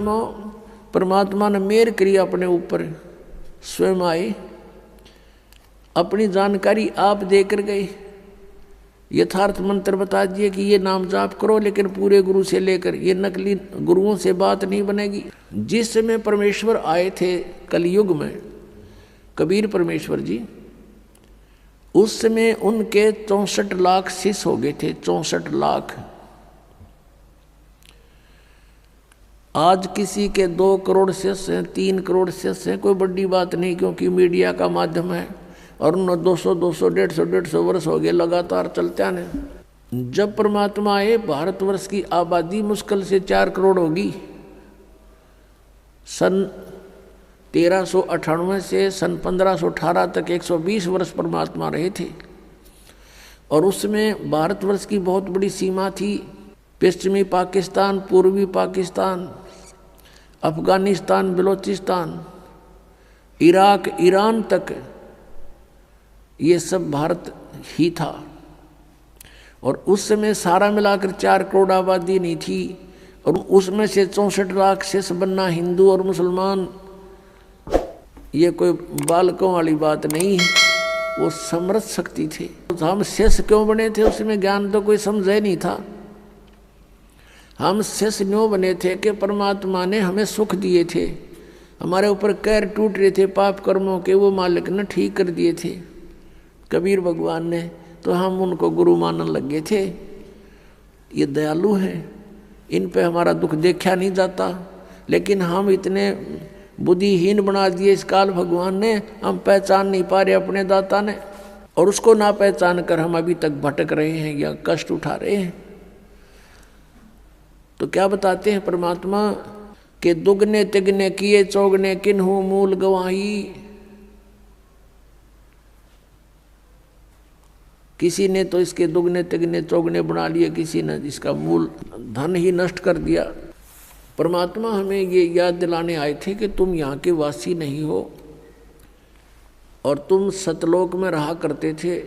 महात्मा, परमात्मा ने मेहर करी अपने ऊपर, स्वयं आए, अपनी जानकारी आप देकर गए, यथार्थ मंत्र बता दिए कि ये नाम जाप करो, लेकिन पूरे गुरु से लेकर, ये नकली गुरुओं से बात नहीं बनेगी। जिस समय परमेश्वर आए थे कलयुग में, कबीर परमेश्वर जी, उस समय उनके 64 लाख शिष्य हो गए थे, 64 लाख। आज किसी के 2 करोड़ शिष्य हैं, 3 करोड़ शिष्य हैं, कोई बड़ी बात नहीं, क्योंकि मीडिया का माध्यम है, और उन 200 150 वर्ष हो गए लगातार चलते आने। जब परमात्मा आए, भारतवर्ष की आबादी मुश्किल से 4 करोड़ होगी। सन 1398 से सन 1518 तक 120 वर्ष परमात्मा रहे थे, और उसमें भारतवर्ष की बहुत बड़ी सीमा थी। पश्चिमी पाकिस्तान, पूर्वी पाकिस्तान, अफगानिस्तान, बलूचिस्तान, इराक, ईरान तक, ये सब भारत ही था। और उस समय सारा मिलाकर 4 करोड़ आबादी नहीं थी, और उसमें से 64 लाख शेष बनना हिंदू और मुसलमान, ये कोई बालकों वाली बात नहीं है, वो समर्थ शक्ति थे। तो हम शेष क्यों बने थे, उसमें ज्ञान तो कोई समझे नहीं था। हम शेष क्यों बने थे कि परमात्मा ने हमें सुख दिए थे, हमारे ऊपर कैर टूट रहे थे पाप कर्मों के, वो मालिक ने ठीक कर दिए थे कबीर भगवान ने, तो हम उनको गुरु मानने लगे थे। ये दयालु हैं, इन पे हमारा दुख देखा नहीं जाता, लेकिन हम इतने बुद्धिहीन बना दिए इस काल भगवान ने, हम पहचान नहीं पा रहे अपने दाता ने, और उसको ना पहचान कर हम अभी तक भटक रहे हैं या कष्ट उठा रहे हैं। तो क्या बताते हैं परमात्मा के, दुगने तिगने किए चौगने किन्हू मूल गवाही। किसी ने तो इसके दुगने तिगने चौगने बना लिए, किसी ने इसका मूल धन ही नष्ट कर दिया। परमात्मा हमें ये याद दिलाने आए थे कि तुम यहाँ के वासी नहीं हो, और तुम सतलोक में रहा करते थे।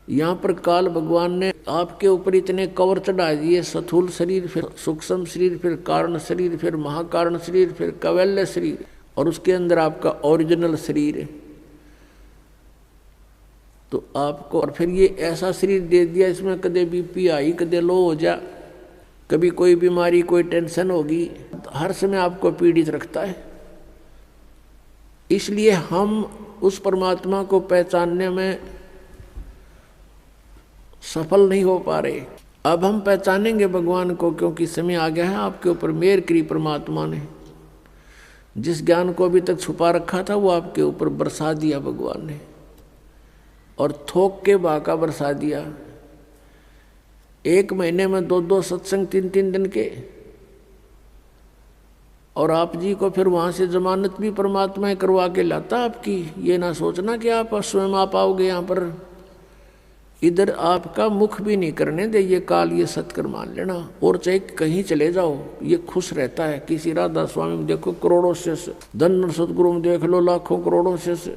यहाँ पर काल भगवान ने आपके ऊपर इतने कवर चढ़ा दिए, स्थूल शरीर, फिर सूक्ष्म शरीर, फिर कारण शरीर, फिर महाकारण शरीर, फिर कैवल्य शरीर, और उसके अंदर आपका ओरिजिनल शरीर है। तो आपको, और फिर ये ऐसा शरीर दे दिया, इसमें कदे बीपी आई, कदे लो हो जा, कभी कोई बीमारी, कोई टेंशन होगी, हर समय आपको पीड़ित रखता है। इसलिए हम उस परमात्मा को पहचानने में सफल नहीं हो पा रहे। अब हम पहचानेंगे भगवान को, क्योंकि समय आ गया है। आपके ऊपर मेहर करी परमात्मा ने, जिस ज्ञान को अभी तक छुपा रखा था वो आपके ऊपर बरसा दिया भगवान ने, और थोक के बाका बरसा दिया। 1 महीने में 2-2 सत्संग 3-3 दिन के, और आप जी को फिर वहाँ से जमानत भी परमात्मा करवा के लाता आपकी। ये ना सोचना कि आप स्वयं आ पाओगे यहाँ पर, इधर आपका मुख भी नहीं करने दे ये काल, ये सत्कर मान लेना। और चाहे कहीं चले जाओ, ये खुश रहता है। किसी राधा स्वामी में देखो करोड़ों शिष्य, धन सदगुरु में देख लो लाखों करोड़ों शिष्य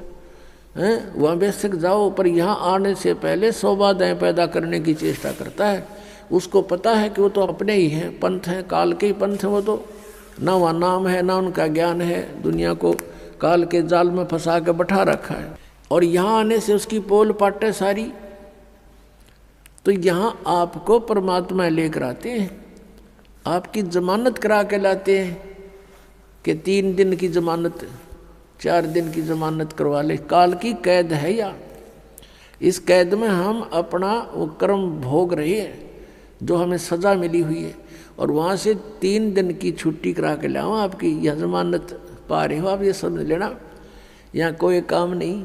हैं, वहाँ बेशक जाओ, पर यहाँ आने से पहले 100 बाधाएं पैदा करने की चेष्टा करता है। उसको पता है कि वो तो अपने ही हैं, पंथ हैं, काल के ही पंथ हैं। वो तो ना वहाँ नाम है, ना उनका ज्ञान है, दुनिया को काल के जाल में फंसा के बैठा रखा है। और यहाँ आने से उसकी पोल पाटे सारी। तो यहाँ आपको परमात्मा लेकर आते हैं, आपकी जमानत करा के लाते हैं कि 3 दिन की जमानत, 4 दिन की जमानत करवा ले। काल की कैद है या, इस कैद में हम अपना वो कर्म भोग रहे हैं जो हमें सज़ा मिली हुई है, और वहाँ से 3 दिन की छुट्टी करा के लाऊँ आपकी, यह जमानत पा रहे हो आप। ये समझ लेना, यहाँ कोई काम नहीं,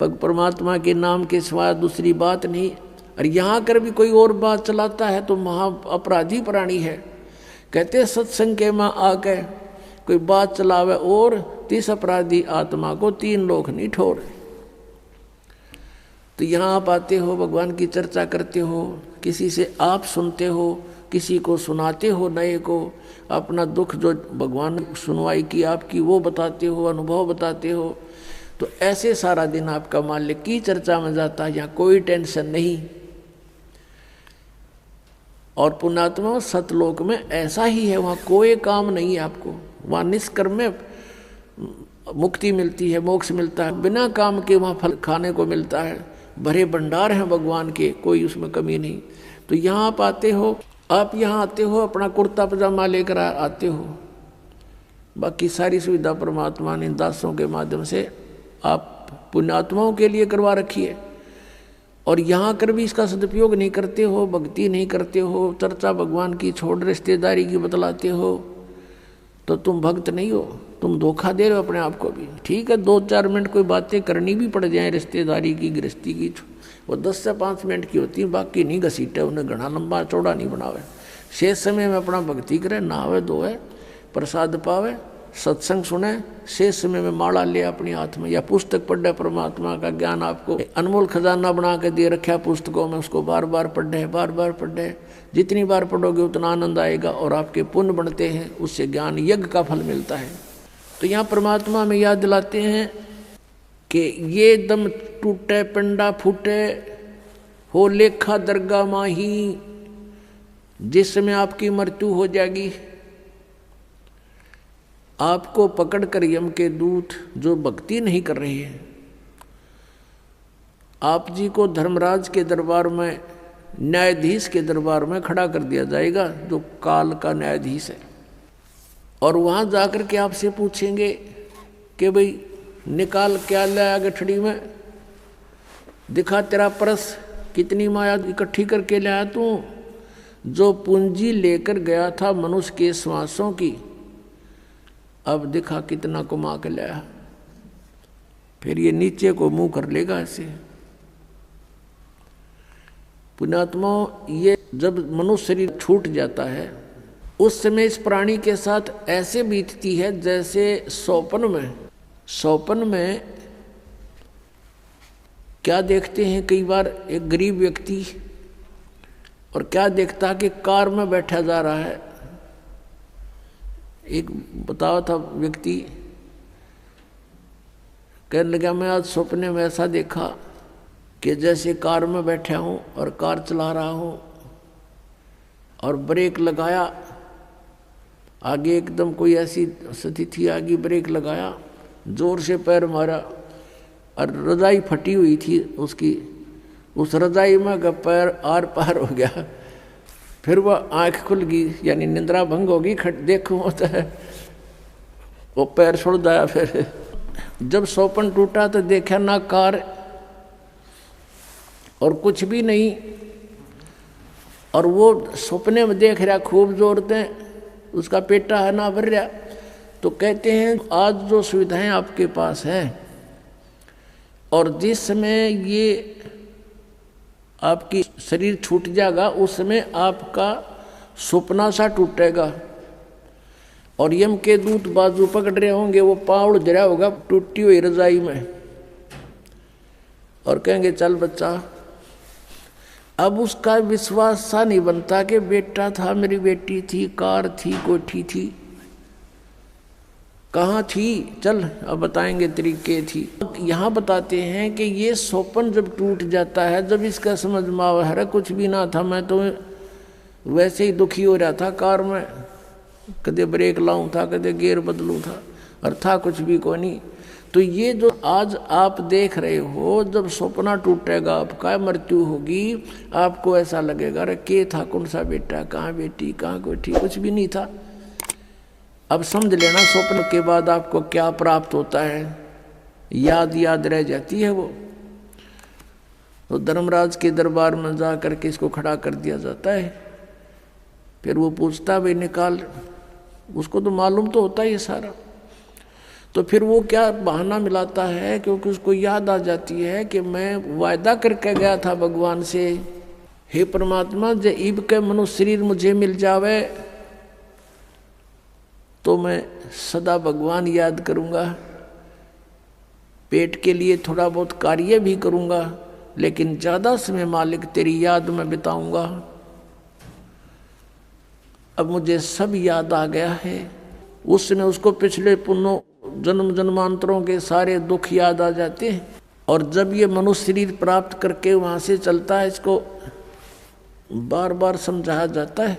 परमात्मा के नाम के सिवा दूसरी बात नहीं। और यहाँ कर भी कोई और बात चलाता है तो महा अपराधी प्राणी है। कहते सत्संग के माँ आके कोई बात चलावे और 30 अपराधी आत्मा को 3 लोग नहीं ठोर। तो यहाँ आप आते हो, भगवान की चर्चा करते हो, किसी से आप सुनते हो, किसी को सुनाते हो, नए को अपना दुख जो भगवान सुनवाई की आपकी वो बताते हो, अनुभव बताते हो। तो ऐसे सारा दिन आपका मालिक की चर्चा में जाता है, यहाँ कोई टेंशन नहीं। और पुण्यात्मा सतलोक में ऐसा ही है, वहाँ कोई काम नहीं है आपको, वहाँ निष्कर्म में मुक्ति मिलती है, मोक्ष मिलता है, बिना काम के वहाँ फल खाने को मिलता है, भरे भंडार हैं भगवान के, कोई उसमें कमी नहीं। तो यहाँ आप आते हो, आप यहाँ आते हो अपना कुर्ता पजामा लेकर आते हो, बाकी सारी सुविधा परमात्मा ने दासों के माध्यम से आप पुण्यात्माओं के लिए करवा रखी है। और यहाँ कर भी इसका सदुपयोग नहीं करते हो, भक्ति नहीं करते हो, चर्चा भगवान की छोड़ रिश्तेदारी की बतलाते हो, तो तुम भक्त नहीं हो, तुम धोखा दे रहे हो अपने आप को भी। ठीक है, 2-4 मिनट कोई बातें करनी भी पड़ जाए रिश्तेदारी की, गृहस्थी की, वो 10 से 5 मिनट की होती है, बाकी नहीं घसीटे, उन्हें घना लंबा चौड़ा नहीं बनावे। शेष समय में अपना भक्ति करे, नहावे धोए, प्रसाद पावे, सत्संग सुने, शेष समय में माला ले अपनी हाथ में, या पुस्तक पढ़े, परमात्मा का ज्ञान आपको अनमोल खजाना बना के दे रखा पुस्तकों में, उसको बार बार पढ़े, बार बार पढ़े। जितनी बार पढ़ोगे उतना आनंद आएगा और आपके पुण्य बढ़ते हैं, उससे ज्ञान यज्ञ का फल मिलता है। तो यहाँ परमात्मा में याद दिलाते हैं कि ये दम टूटे पिंडा फूटे हो लेखा दरगाह माही, जिस समय आपकी मृत्यु हो जाएगी, आपको पकड़कर यम के दूत जो भक्ति नहीं कर रहे हैं, आप जी को धर्मराज के दरबार में, न्यायाधीश के दरबार में खड़ा कर दिया जाएगा, जो काल का न्यायाधीश है। और वहाँ जाकर के आपसे पूछेंगे कि भाई निकाल क्या लाया गठड़ी में, दिखा तेरा परस, कितनी माया इकट्ठी करके लाया तू, जो पूंजी लेकर गया था मनुष्य के श्वासों की, अब दिखा कितना कमा के लाया। फिर ये नीचे को मुंह कर लेगा ऐसे। पुण्यात्मा, ये जब मनुष्य शरीर छूट जाता है उस समय इस प्राणी के साथ ऐसे बीतती है जैसे सौपन में क्या देखते हैं कई बार एक गरीब व्यक्ति, और क्या देखता कि कार में बैठा जा रहा है। एक बताया था व्यक्ति, कहने लगा मैं आज सपने में ऐसा देखा कि जैसे कार में बैठा हूँ और कार चला रहा हूँ, और ब्रेक लगाया, आगे एकदम कोई ऐसी स्थिति आ गई, ब्रेक लगाया, जोर से पैर मारा और रजाई फटी हुई थी उसकी, उस रजाई में का पैर आर पार हो गया। फिर वह आँख खुल गई, यानी निंद्रा भंग होगी, देखो होता है, वो पैर छोड़ दिया। फिर जब सौपन टूटा तो देखा ना कार और कुछ भी नहीं, और वो सपने में देख रहा खूब जोर से, उसका पेटा है ना भर रहा। तो कहते हैं आज जो सुविधाएं आपके पास हैं, और जिस समय ये आपकी शरीर छूट जाएगा उस समय आपका सपना सा टूटेगा, और यम के दूत बाजू पकड़ रहे होंगे, वो पाँव उड़ रहा होगा टूटी हुई रजाई में, और कहेंगे चल बच्चा। अब उसका विश्वास सा नहीं बनता कि बेटा था, मेरी बेटी थी, कार थी, कोठी थी, कहाँ थी, चल अब बताएंगे तरीके थी। यहाँ बताते हैं कि ये सौपन जब टूट जाता है, जब इसका समझ में आवा है कुछ भी ना था, मैं तो वैसे ही दुखी हो रहा था कार में, कदे ब्रेक लाऊं था, कदे गियर बदलूं था, और था कुछ भी को नहीं। तो ये जो आज आप देख रहे हो, जब सपना टूटेगा, आपका मृत्यु होगी, आपको ऐसा लगेगा अरे के था, कौन सा बेटा, कहाँ बेटी, कहाँ कोठी, कुछ भी नहीं था। अब समझ लेना स्वप्न के बाद आपको क्या प्राप्त होता है, याद रह जाती है वो। तो धर्मराज के दरबार में जा करके इसको खड़ा कर दिया जाता है। फिर वो पूछता भाई निकाल, उसको तो मालूम तो होता ही है सारा। तो फिर वो क्या बहाना मिलाता है, क्योंकि उसको याद आ जाती है कि मैं वायदा करके गया था भगवान से, हे परमात्मा जब ईब के मनुष्य शरीर मुझे मिल जावे तो मैं सदा भगवान याद करूँगा, पेट के लिए थोड़ा बहुत कार्य भी करूँगा, लेकिन ज़्यादा समय मालिक तेरी याद में बिताऊँगा। अब मुझे सब याद आ गया है। उस समय उसको पिछले पुण्यों जन्म जन्मांतरों के सारे दुख याद आ जाते हैं। और जब ये मनुष्य शरीर प्राप्त करके वहाँ से चलता है, इसको बार बार समझाया जाता है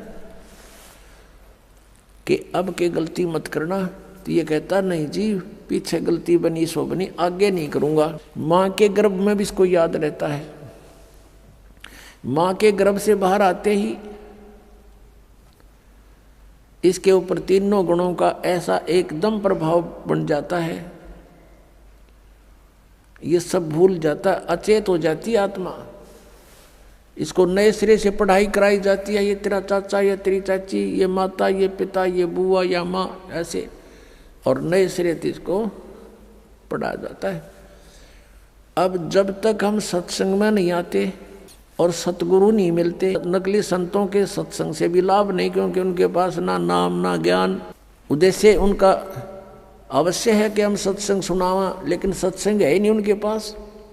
कि अब के गलती मत करना, तो ये कहता नहीं जी, पीछे गलती बनी सो बनी, आगे नहीं करूंगा। माँ के गर्भ में भी इसको याद रहता है। माँ के गर्भ से बाहर आते ही इसके ऊपर तीनों गुणों का ऐसा एकदम प्रभाव बन जाता है, ये सब भूल जाता, अचेत हो जाती आत्मा। इसको नए सिरे से पढ़ाई कराई जाती है, ये तेरा चाचा, ये तेरी चाची, ये माता, ये पिता, ये बुआ या माँ, ऐसे, और नए सिरे से इसको पढ़ाया जाता है। अब जब तक हम सत्संग में नहीं आते और सतगुरु नहीं मिलते, नकली संतों के सत्संग से भी लाभ नहीं, क्योंकि उनके पास ना नाम ना ज्ञान। उद्देश्य उनका अवश्य है कि हम सत्संग सुनावा, लेकिन सत्संग है ही नहीं उनके पास।